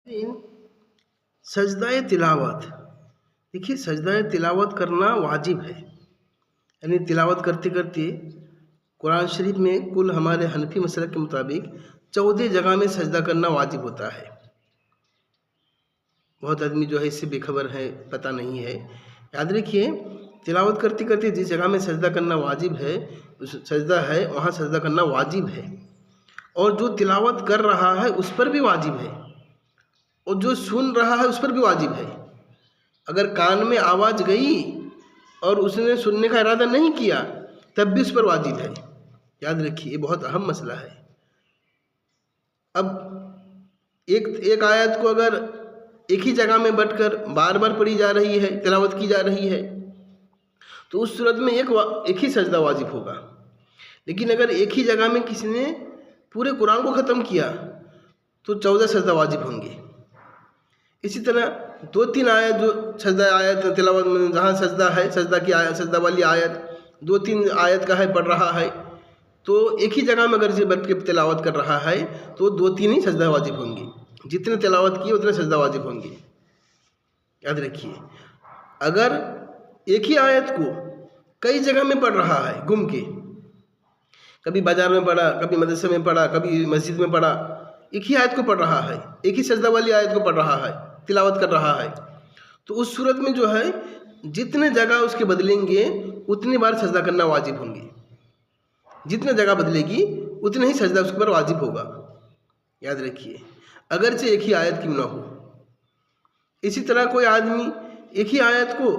इन सजदाए तिलावत, देखिए सजदाए तिलावत करना वाजिब है। यानी तिलावत करते करते कुरान शरीफ में कुल हमारे हनफी मसलक के मुताबिक 14 जगह में सजदा करना वाजिब होता है। बहुत आदमी जो है इससे बेखबर है, पता नहीं है। याद रखिए, तिलावत करते करते जिस जगह में सजदा करना वाजिब है, उस सजदा है वहाँ सजदा करना वाजिब है। और जो तिलावत कर रहा है उस पर भी वाजिब है, और जो सुन रहा है उस पर भी वाजिब है। अगर कान में आवाज़ गई और उसने सुनने का इरादा नहीं किया तब भी उस पर वाजिब है। याद रखिए, ये बहुत अहम मसला है। अब एक आयत को अगर एक ही जगह में बैठकर बार बार पढ़ी जा रही है, तिलावत की जा रही है, तो उस सूरत में एक ही सजदा वाजिब होगा। लेकिन अगर एक ही जगह में किसी ने पूरे कुरान को ख़त्म किया तो 14 सजदा वाजिब होंगे। इसी तरह 2-3 आयत जो सजदा आयत तिलावत में जहाँ सजदा है, सजदा की आयत, सजदा वाली आयत 2-3 आयत का है, पढ़ रहा है, तो एक ही जगह में अगर बैठ के तिलावत कर रहा है तो 2-3 ही सजदा वाजिब होंगे। जितने तिलावत किए उतने सजदा वाजिब होंगे। याद रखिए, अगर एक ही आयत को कई जगह में पढ़ रहा है घूम के, कभी बाजार में पढ़ा, कभी मदरसे में पढ़ा, कभी मस्जिद में पढ़ा, एक ही आयत को पढ़ रहा है, एक ही सजदा वाली आयत को पढ़ रहा है, तिलावत कर रहा है, तो उस सूरत में जो है जितने जगह उसके बदलेंगे उतनी बार सजदा करना वाजिब होंगे। जितने जगह बदलेगी उतने ही सजदा उसके ऊपर वाजिब होगा। याद रखिए, अगरचे एक ही आयत क्यों ना हो। इसी तरह कोई आदमी एक ही आयत को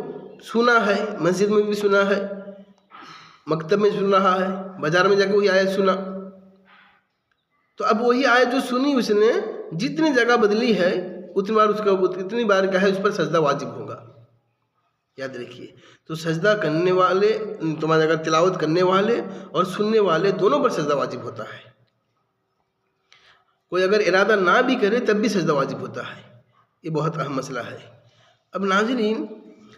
सुना है, मस्जिद में भी सुना है, मकतब में सुन रहा है, बाजार में जाकर वही आयत सुना, तो अब वही आयत जो सुनी उसने जितनी जगह बदली है उतनी बार उसका इतनी बार क्या है उस पर सजदा वाजिब होगा। याद रखिए, तो सजदा करने वाले, तुम्हारे अगर तिलावत करने वाले और सुनने वाले दोनों पर सजदा वाजिब होता है। कोई अगर इरादा ना भी करे तब भी सजदा वाजिब होता है। ये बहुत अहम मसला है। अब नाज़रीन,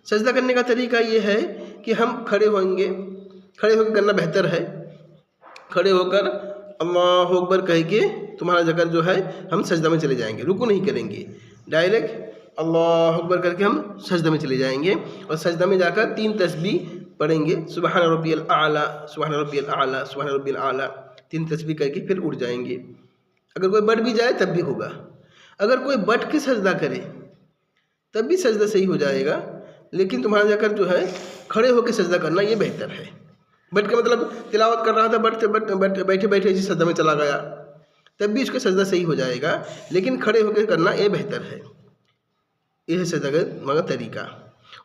सजदा करने का तरीका ये है कि हम खड़े होंगे, खड़े होकर करना बेहतर है। खड़े होकर अल्लाहु अकबर कह के तुम्हारा जगह जो है हम सजदा में चले जाएंगे, रुकू नहीं करेंगे, डायरेक्ट अल्लाहु अकबर करके हम सजदा में चले जाएंगे। और सजदा में जाकर 3 तस्बीह पढ़ेंगे, सुबहान रब्बियल आला, सुबहान रब्बियल आला, सुबहान रब्बियल आला, 3 तस्बीह करके फिर उठ जाएंगे। अगर कोई बढ़ भी जाए तब भी होगा। अगर कोई बढ़ के सजदा करे तब भी सजदा सही हो जाएगा, लेकिन तुम्हारा जाकर जो है खड़े होकर सजदा करना ये बेहतर है। बैठ के मतलब तिलावत कर रहा था, बैठे बैठे इसी सजदा में चला गया तब भी उसका सजदा सही हो जाएगा, लेकिन खड़े होकर करना ये बेहतर है। यह है सजदा का तरीका।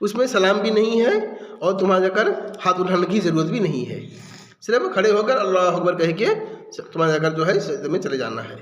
उसमें सलाम भी नहीं है और तुम्हारा जाकर हाथ उठाने की ज़रूरत भी नहीं है। सिर्फ खड़े होकर अल्लाह अकबर कह के तुम्हारा जाकर जो है सजदे में चले जाना है।